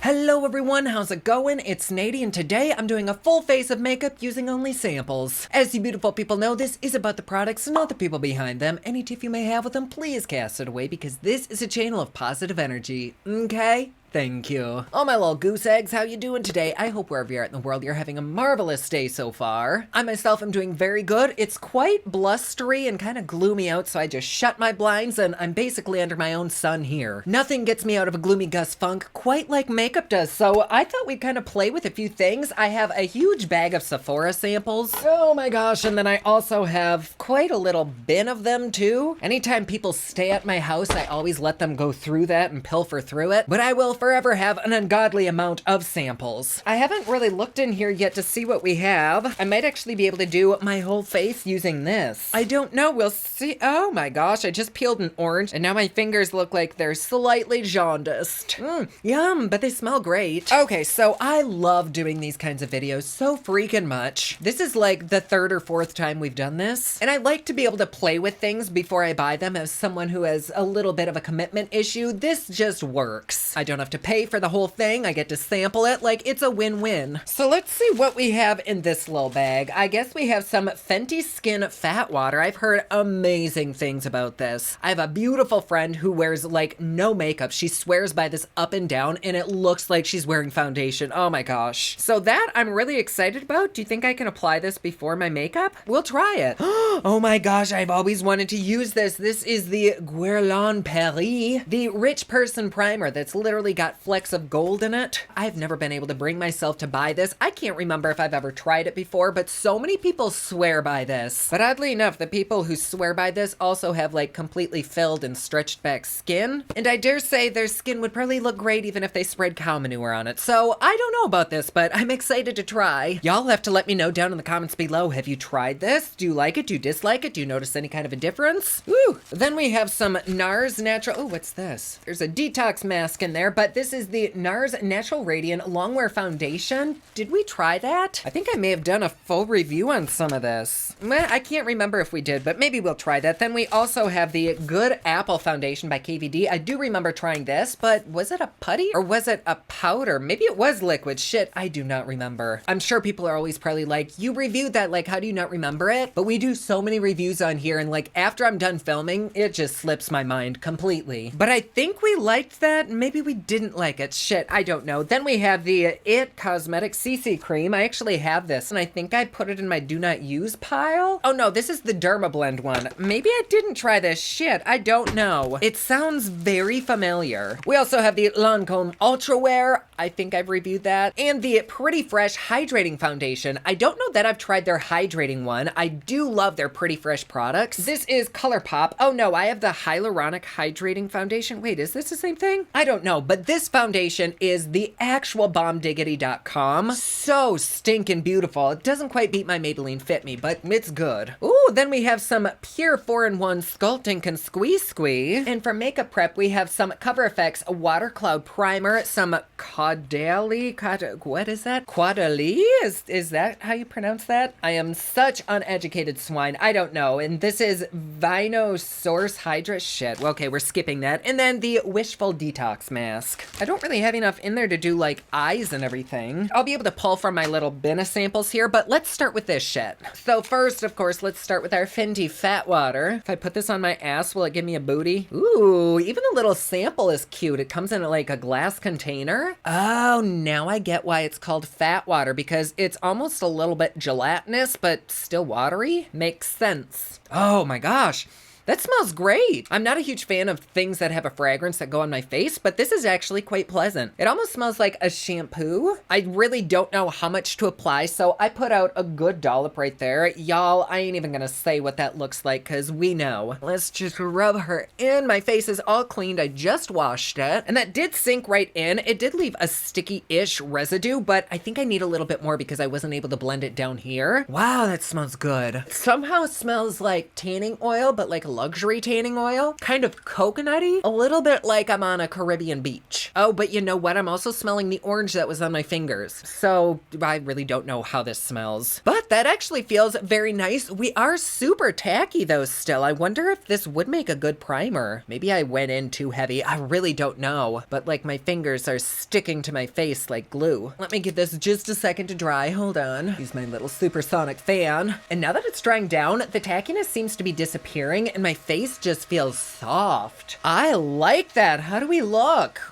Hello everyone, how's it going? It's Nady, and today I'm doing a full face of makeup using only samples. As you beautiful people know, this is about the products, not the people behind them. Any tiff you may have with them, please cast it away because this is a channel of positive energy, okay? Thank you. All my little goose eggs, how you doing today? I hope wherever you're at in the world, you're having a marvelous day so far. I myself am doing very good. It's quite blustery and kind of gloomy out, so I just shut my blinds and I'm basically under my own sun here. Nothing gets me out of a gloomy Gus funk quite like makeup does, so I thought we'd kind of play with a few things. I have a huge bag of Sephora samples. Oh my gosh, and then I also have quite a little bin of them too. Anytime people stay at my house, I always let them go through that and pilfer through it, but I will forever have an ungodly amount of samples. I haven't really looked in here yet to see what we have. I might actually be able to do my whole face using this. I don't know, we'll see. Oh my gosh, I just peeled an orange and now my fingers look like they're slightly jaundiced. Yum, but they smell great. Okay, so I love doing these kinds of videos so freaking much. This is like the third or fourth time we've done this, and I like to be able to play with things before I buy them. As someone who has a little bit of a commitment issue, this just works. I don't have to pay for the whole thing. I get to sample it. Like, it's a win-win. So let's see what we have in this little bag. I guess we have some Fenty Skin Fat Water. I've heard amazing things about this. I have a beautiful friend who wears like no makeup. She swears by this up and down and it looks like she's wearing foundation. Oh my gosh. So that I'm really excited about. Do you think I can apply this before my makeup? We'll try it. Oh my gosh, I've always wanted to use this. This is the Guerlain Paris, the rich person primer that's literally got flecks of gold in it. I've never been able to bring myself to buy this. I can't remember if I've ever tried it before, but so many people swear by this. But oddly enough, the people who swear by this also have like completely filled and stretched back skin. And I dare say their skin would probably look great even if they spread cow manure on it. So I don't know about this, but I'm excited to try. Y'all have to let me know down in the comments below. Have you tried this? Do you like it? Do you dislike it? Do you notice any kind of a difference? Woo! Then we have some NARS Natural. Oh, what's this? There's a detox mask in there, but this is the NARS Natural Radiant Longwear Foundation. Did we try that? I think I may have done a full review on some of this. I can't remember if we did, but maybe we'll try that. Then we also have the Good Apple Foundation by KVD. I do remember trying this, but was it a putty or was it a powder? Maybe it was liquid. Shit, I do not remember. I'm sure people are always probably like, you reviewed that, like, how do you not remember it? But we do so many reviews on here, and like after I'm done filming, it just slips my mind completely. But I think we liked that. Maybe we didn't like it. Shit, I don't know. Then we have the IT Cosmetics CC Cream. I actually have this, and I think I put it in my do not use pile. Oh no, this is the Derma Blend one. Maybe I didn't try this. Shit, I don't know. It sounds very familiar. We also have the Lancome Ultra Wear. I think I've reviewed that. And the Pretty Fresh Hydrating Foundation. I don't know that I've tried their hydrating one. I do love their Pretty Fresh products. This is ColourPop. Oh no, I have the Hyaluronic Hydrating Foundation. Wait, is this the same thing? I don't know, but this foundation is the actual bombdiggity.com. So stinking beautiful. It doesn't quite beat my Maybelline Fit Me, but it's good. Ooh, then we have some Pure 4-in-1 Sculpting Can Squee. And for makeup prep, we have some Cover FX Water Cloud Primer, some what is that? Caudalie? Is that how you pronounce that? I am such uneducated swine. I don't know. And this is Vino Source Hydra. Shit. Okay, we're skipping that. And then the Wishful Detox Mask. I don't really have enough in there to do like eyes and everything. I'll be able to pull from my little bin of samples here, but let's start with this shit. So first, of course, let's start with our Fenty Fat Water. If I put this on my ass, will it give me a booty? Ooh, even the little sample is cute. It comes in like a glass container. Oh, now I get why it's called fat water, because it's almost a little bit gelatinous, but still watery. Makes sense. Oh my gosh. That smells great. I'm not a huge fan of things that have a fragrance that go on my face, but this is actually quite pleasant. It almost smells like a shampoo. I really don't know how much to apply, so I put out a good dollop right there. Y'all, I ain't even gonna say what that looks like, because we know. Let's just rub her in. My face is all cleaned. I just washed it, and that did sink right in. It did leave a sticky-ish residue, but I think I need a little bit more because I wasn't able to blend it down here. Wow, that smells good. It somehow smells like tanning oil, but like a luxury tanning oil, kind of coconutty, a little bit like I'm on a Caribbean beach. Oh, but you know what? I'm also smelling the orange that was on my fingers. So I really don't know how this smells. But that actually feels very nice. We are super tacky though still. I wonder if this would make a good primer. Maybe I went in too heavy. I really don't know. But like my fingers are sticking to my face like glue. Let me give this just a second to dry. Hold on. Use my little supersonic fan. And now that it's drying down, the tackiness seems to be disappearing and my face just feels soft. I like that. How do we look?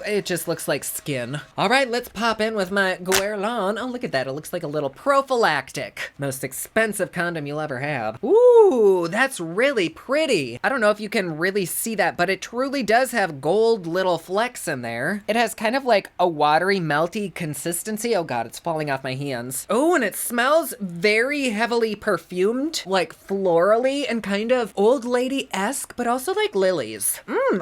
It just looks like skin. All right, let's pop in with my Guerlain. Oh, look at that. It looks like a little prophylactic. Most expensive condom you'll ever have. Ooh, that's really pretty. I don't know if you can really see that, but it truly does have gold little flecks in there. It has kind of like a watery, melty consistency. Oh God, it's falling off my hands. Oh, and it smells very heavily perfumed, like florally and kind of old lady-esque, but also like lilies.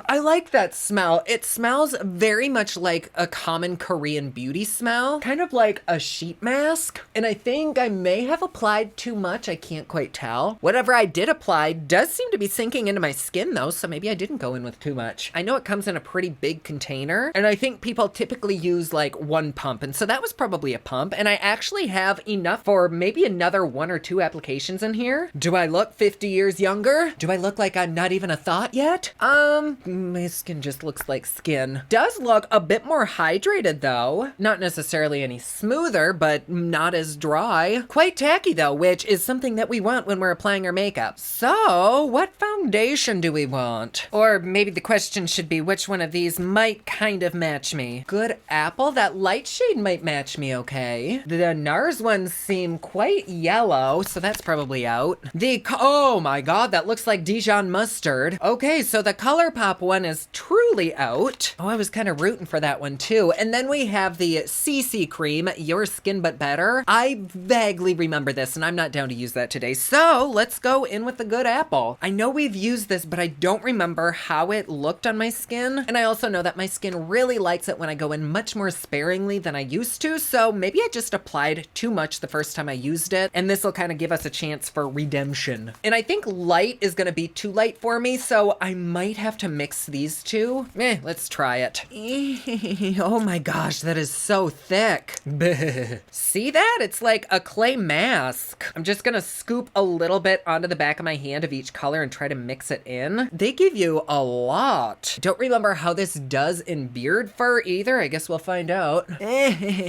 I like that smell. It smells very much like a common Korean beauty smell, kind of like a sheet mask. And I think I may have applied too much. I can't quite tell. Whatever I did apply does seem to be sinking into my skin though, so maybe I didn't go in with too much. I know it comes in a pretty big container, and I think people typically use like one pump, and so that was probably a pump, and I actually have enough for maybe another 1 or 2 applications in here. Do I look 50 years younger? Do I look like I'm not even a thought yet? My skin just looks like skin. Does look a bit more hydrated though. Not necessarily any smoother, but not as dry. Quite tacky though, which is something that we want when we're applying our makeup. So what foundation do we want? Or maybe the question should be, which one of these might kind of match me? Good apple, that light shade might match me okay. The NARS ones seem quite yellow, so that's probably out. Oh my God, that looks like Dijon mustard. Okay, so the ColourPop one is truly out. Oh, I was kind of rooting for that one too. And then we have the CC cream, Your Skin But Better. I vaguely remember this and I'm not down to use that today. So let's go in with the Good Apple. I know we've used this, but I don't remember how it looked on my skin. And I also know that my skin really likes it when I go in much more sparingly than I used to. So maybe I just applied too much the first time I used it. And this will kind of give us a chance for redemption. And I think light is going to be too light for me. So I might have to mix these two. Let's try it. Oh my gosh, that is so thick. See that? It's like a clay mask. I'm just gonna scoop a little bit onto the back of my hand of each color and try to mix it in. They give you a lot. Don't remember how this does in beard fur either. I guess we'll find out.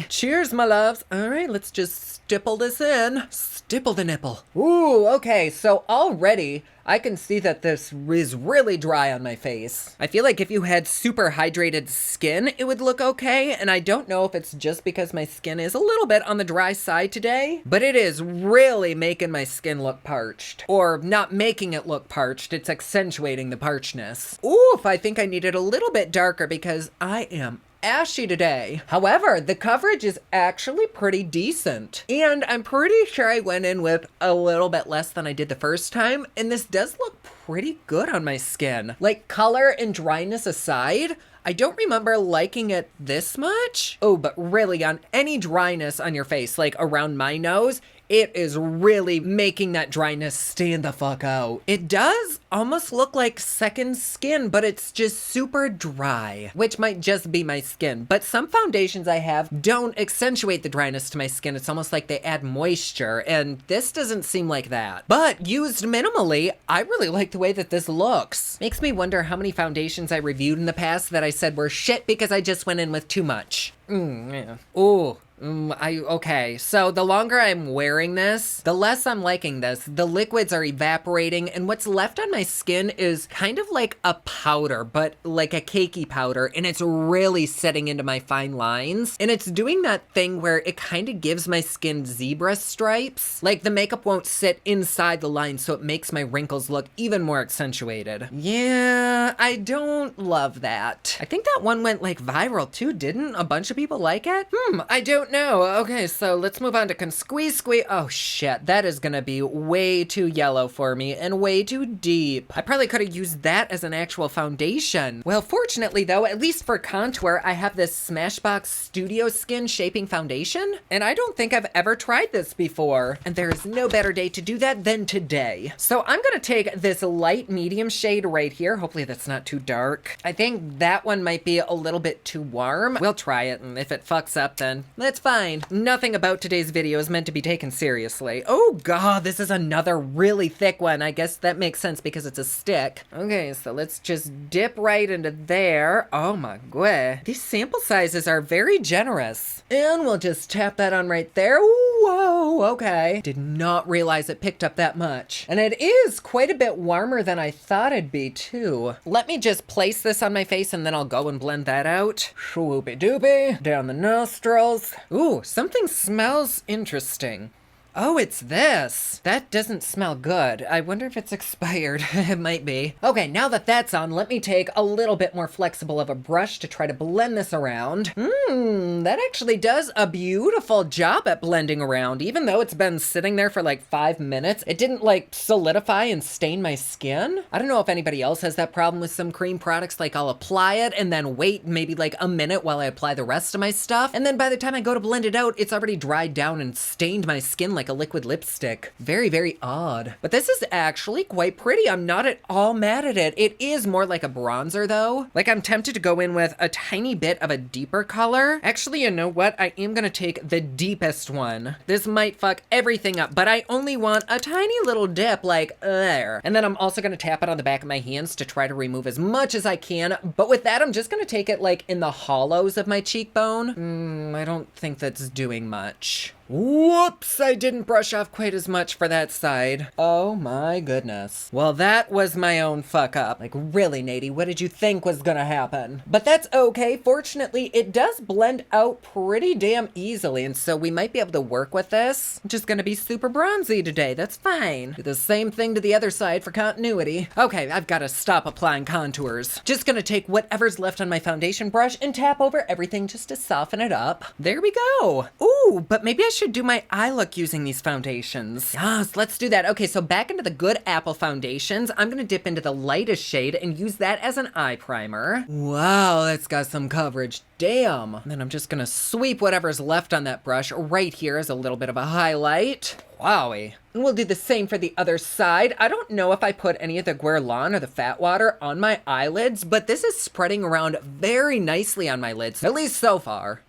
Cheers, my loves. All right, let's just stipple this in. Stipple the nipple. Ooh, okay, so already I can see that this is really dry on my face. I feel like if you had super hydrated skin, it would look okay. And I don't know if it's just because my skin is a little bit on the dry side today, but it is really making my skin look parched. Or not making it look parched, it's accentuating the parchness. Oof, I think I need it a little bit darker because I am ashy today. However, the coverage is actually pretty decent. And I'm pretty sure I went in with a little bit less than I did the first time. And this does look pretty good on my skin. Like color and dryness aside, I don't remember liking it this much. Oh, but really on any dryness on your face, like around my nose, it is really making that dryness stand the fuck out. It does almost look like second skin, but it's just super dry, which might just be my skin. But some foundations I have don't accentuate the dryness to my skin. It's almost like they add moisture, and this doesn't seem like that. But used minimally, I really like the way that this looks. Makes me wonder how many foundations I reviewed in the past that I said were shit because I just went in with too much. Yeah. Ooh. Okay, so the longer I'm wearing this, the less I'm liking this. The liquids are evaporating, and what's left on my skin is kind of like a powder, but like a cakey powder, and it's really setting into my fine lines. And it's doing that thing where it kind of gives my skin zebra stripes. Like the makeup won't sit inside the line, so it makes my wrinkles look even more accentuated. Yeah, I don't love that. I think that one went like viral too, didn't a bunch of people like it? I don't now? Okay, so let's move on to squeeze. Oh shit, that is gonna be way too yellow for me and way too deep. I probably could have used that as an actual foundation. Well, fortunately though, at least for contour, I have this Smashbox Studio Skin Shaping Foundation, and I don't think I've ever tried this before. And there is no better day to do that than today. So I'm gonna take this light medium shade right here. Hopefully that's not too dark. I think that one might be a little bit too warm. We'll try it, and if it fucks up, then that's fine. Nothing about today's video is meant to be taken seriously. Oh god, this is another really thick one. I guess that makes sense because it's a stick. Okay, so let's just dip right into there. Oh my god. These sample sizes are very generous. And we'll just tap that on right there. Whoa, okay. Did not realize it picked up that much. And it is quite a bit warmer than I thought it'd be too. Let me just place this on my face and then I'll go and blend that out. Swoopy doopy, down the nostrils. Ooh, something smells interesting. Oh, it's this. That doesn't smell good. I wonder if it's expired. It might be. Okay, now that that's on, let me take a little bit more flexible of a brush to try to blend this around. That actually does a beautiful job at blending around. Even though it's been sitting there for like 5 minutes, it didn't like solidify and stain my skin. I don't know if anybody else has that problem with some cream products. Like I'll apply it and then wait maybe like a minute while I apply the rest of my stuff. And then by the time I go to blend it out, it's already dried down and stained my skin like a liquid lipstick. Very, very odd. But this is actually quite pretty. I'm not at all mad at it. It is more like a bronzer though. Like I'm tempted to go in with a tiny bit of a deeper color. Actually, you know what? I am gonna take the deepest one. This might fuck everything up, but I only want a tiny little dip like there. And then I'm also gonna tap it on the back of my hands to try to remove as much as I can. But with that, I'm just gonna take it like in the hollows of my cheekbone. I don't think that's doing much. Whoops, I didn't brush off quite as much for that side. Oh my goodness. Well, that was my own fuck up. Like really, Nady, what did you think was gonna happen? But that's okay. Fortunately, it does blend out pretty damn easily, and so we might be able to work with this. I'm just gonna be super bronzy today. That's fine. Do the same thing to the other side for continuity. Okay, I've gotta stop applying contours. Just gonna take whatever's left on my foundation brush and tap over everything just to soften it up. There we go. Ooh, but maybe I should do my eye look using these foundations. Yes, let's do that. Okay, so back into the Good Apple foundations, I'm gonna dip into the lightest shade and use that as an eye primer. Wow, that's got some coverage. Damn. And then I'm just gonna sweep whatever's left on that brush right here as a little bit of a highlight. Wowie. And we'll do the same for the other side. I don't know if I put any of the Guerlain or the Fat Water on my eyelids, but this is spreading around very nicely on my lids, at least so far.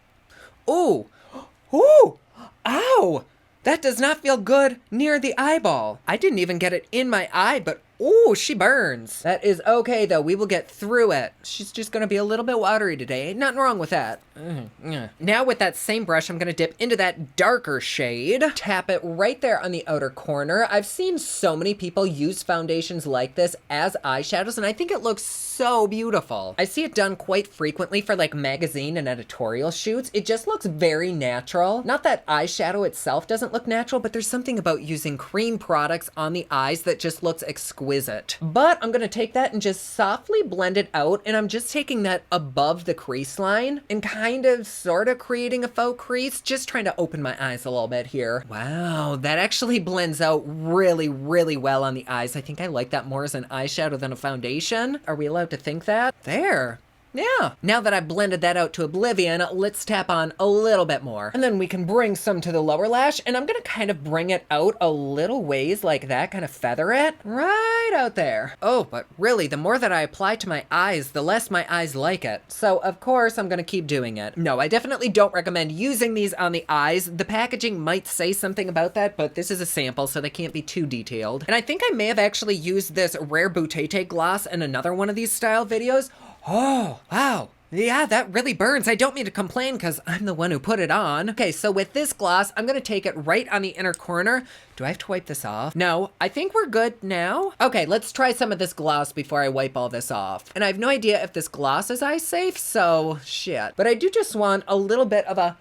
Ooh. Ooh. Ow! That does not feel good near the eyeball. I didn't even get it in my eye, but ooh, she burns. That is okay though, we will get through it. She's just gonna be a little bit watery today. Nothing wrong with that. Now with that same brush, I'm gonna dip into that darker shade. Tap it right there on the outer corner. I've seen so many people use foundations like this as eyeshadows, and I think it looks so beautiful. I see it done quite frequently for like magazine and editorial shoots. It just looks very natural. Not that eyeshadow itself doesn't look natural, but there's something about using cream products on the eyes that just looks exquisite. But I'm gonna take that and just softly blend it out, and I'm just taking that above the crease line and kind of sort of creating a faux crease, just trying to open my eyes a little bit here. Wow, that actually blends out really, really well on the eyes. I think I like that more as an eyeshadow than a foundation. Are we allowed to think that? There. Yeah. Now that I've blended that out to oblivion, let's tap on a little bit more. And then we can bring some to the lower lash, and I'm gonna kind of bring it out a little ways like that, kind of feather it right out there. Oh, but really, the more that I apply to my eyes, the less my eyes like it. So of course, I'm gonna keep doing it. No, I definitely don't recommend using these on the eyes. The packaging might say something about that, but this is a sample, so they can't be too detailed. And I think I may have actually used this Rare Boutete gloss in another one of these style videos. Oh, wow. Yeah, that really burns. I don't mean to complain because I'm the one who put it on. Okay, so with this gloss, I'm gonna take it right on the inner corner. Do I have to wipe this off? No, I think we're good now. Okay, let's try some of this gloss before I wipe all this off. And I have no idea if this gloss is eye safe, so shit. But I do just want a little bit of a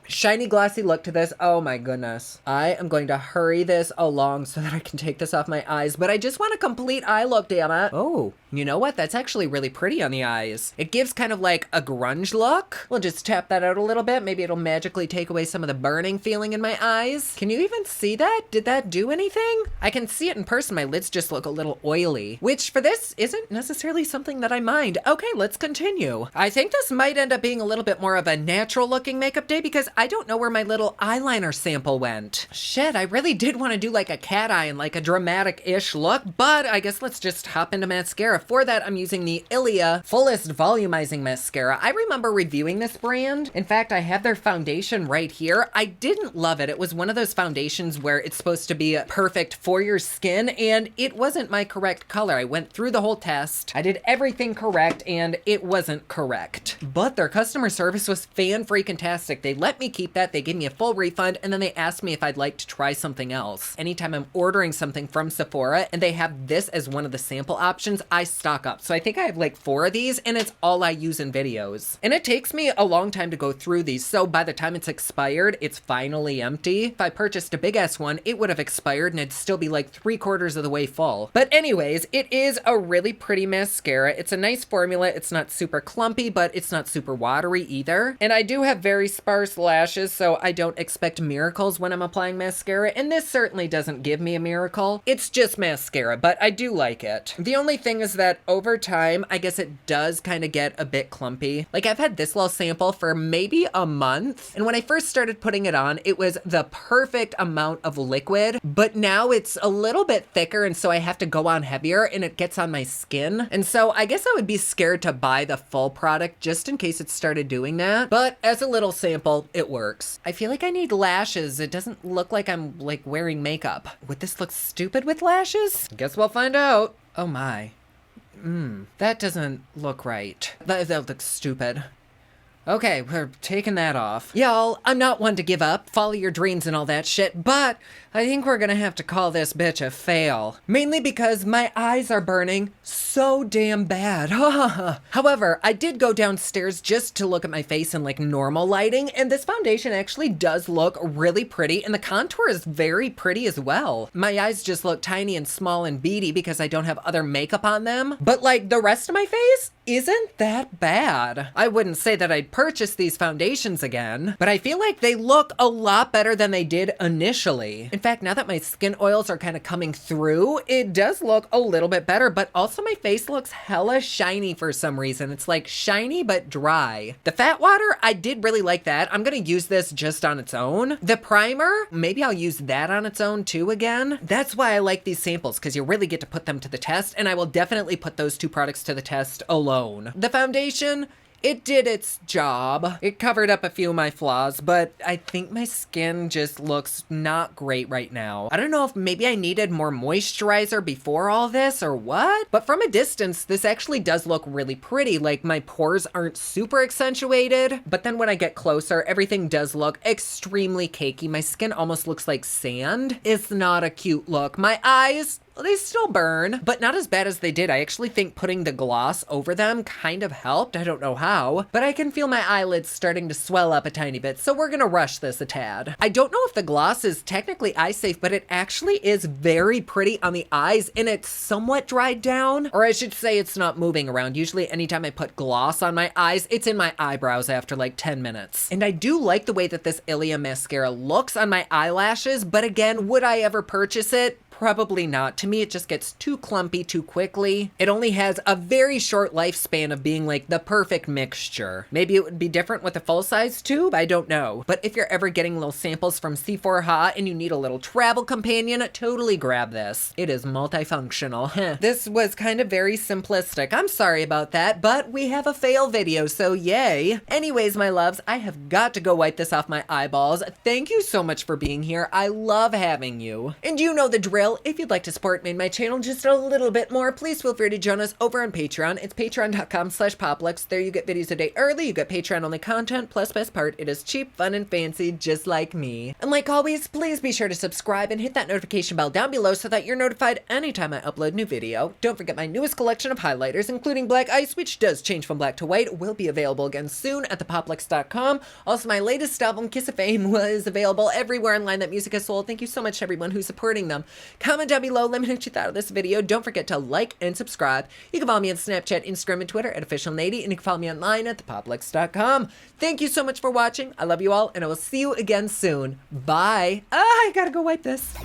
shiny glossy look to this. Oh my goodness. I am going to hurry this along so that I can take this off my eyes, but I just want a complete eye look, damn it. Oh, You know what? That's actually really pretty on the eyes. It gives kind of like a grunge look. We'll just tap that out a little bit. Maybe it'll magically take away some of the burning feeling in my eyes. Can you even see that? Did that do anything? I can see it in person. My lids just look a little oily, which for this isn't necessarily something that I mind. Okay, let's continue. I think this might end up being a little bit more of a natural looking makeup day because I don't know where my little eyeliner sample went. Shit, I really did want to do like a cat eye and like a dramatic-ish look, but I guess let's just hop into mascara. For that, I'm using the Ilia Fullest Volumizing Mascara. I remember reviewing this brand. In fact, I have their foundation right here. I didn't love it. It was one of those foundations where it's supposed to be perfect for your skin, and it wasn't my correct color. I went through the whole test. I did everything correct, and it wasn't correct. But their customer service was fan-freaking-tastic. They let me keep that. They gave me a full refund, and then they asked me if I'd like to try something else. Anytime I'm ordering something from Sephora, and they have this as one of the sample options, I stock up. So I think I have like 4 of these, and it's all I use in videos. And it takes me a long time to go through these, so by the time it's expired, it's finally empty. If I purchased a big ass one, it would have expired and it'd still be like 3/4 of the way full. But anyways, it is a really pretty mascara. It's a nice formula. It's not super clumpy, but it's not super watery either. And I do have very sparse lashes, so I don't expect miracles when I'm applying mascara, and this certainly doesn't give me a miracle. It's just mascara, but I do like it. The only thing is that over time, I guess it does kind of get a bit clumpy. Like, I've had this little sample for maybe a month, and when I first started putting it on, it was the perfect amount of liquid, but now it's a little bit thicker, and so I have to go on heavier, and it gets on my skin. And so I guess I would be scared to buy the full product just in case it started doing that. But as a little sample, it works. I feel like I need lashes. It doesn't look like I'm like wearing makeup. Would this look stupid with lashes? Guess we'll find out. Oh my. That doesn't look right. That looks stupid. Okay, we're taking that off. Y'all, I'm not one to give up, follow your dreams and all that shit, but I think we're gonna have to call this bitch a fail. Mainly because my eyes are burning so damn bad. However, I did go downstairs just to look at my face in like normal lighting, and this foundation actually does look really pretty, and the contour is very pretty as well. My eyes just look tiny and small and beady because I don't have other makeup on them, but like the rest of my face isn't that bad. I wouldn't say that I'd purchase these foundations again, but I feel like they look a lot better than they did initially. In fact, now that my skin oils are kind of coming through, it does look a little bit better, but also my face looks hella shiny for some reason. It's like shiny but dry. The fat water, I did really like that. I'm gonna use this just on its own. The primer, maybe I'll use that on its own too again. That's why I like these samples, because you really get to put them to the test, and I will definitely put those 2 products to the test alone. The foundation, it did its job. It covered up a few of my flaws, but I think my skin just looks not great right now. I don't know if maybe I needed more moisturizer before all this or what, but from a distance, this actually does look really pretty. Like, my pores aren't super accentuated, but then when I get closer, everything does look extremely cakey. My skin almost looks like sand. It's not a cute look. My eyes, they still burn, but not as bad as they did. I actually think putting the gloss over them kind of helped. I don't know how, but I can feel my eyelids starting to swell up a tiny bit, so we're gonna rush this a tad. I don't know if the gloss is technically eye safe, but it actually is very pretty on the eyes, and it's somewhat dried down, or I should say it's not moving around. Usually anytime I put gloss on my eyes, it's in my eyebrows after like 10 minutes. And I do like the way that this Ilia mascara looks on my eyelashes, but again, would I ever purchase it? Probably not. To me, it just gets too clumpy too quickly. It only has a very short lifespan of being like the perfect mixture. Maybe it would be different with a full-size tube, I don't know. But if you're ever getting little samples from Sephora and you need a little travel companion, totally grab this. It is multifunctional. This was kind of very simplistic. I'm sorry about that, but we have a fail video, so yay. Anyways, my loves, I have got to go wipe this off my eyeballs. Thank you so much for being here. I love having you. And you know the drill. If you'd like to support me and my channel just a little bit more, please feel free to join us over on Patreon. It's patreon.com/Poplux. There you get videos a day early, you get Patreon only content, plus best part, it is cheap, fun, and fancy, just like me. And like always, please be sure to subscribe and hit that notification bell down below so that you're notified anytime I upload a new video. Don't forget my newest collection of highlighters, including Black Ice, which does change from black to white, will be available again soon at thepoplux.com. Also, my latest album, Kiss of Fame, was available everywhere online that music is sold. Thank you so much to everyone who's supporting them. Comment down below, let me know what you thought of this video. Don't forget to like and subscribe. You can follow me on Snapchat, Instagram, and Twitter at officialnady, and you can follow me online at thepoplex.com. Thank you so much for watching. I love you all, and I will see you again soon. Bye. I gotta go wipe this.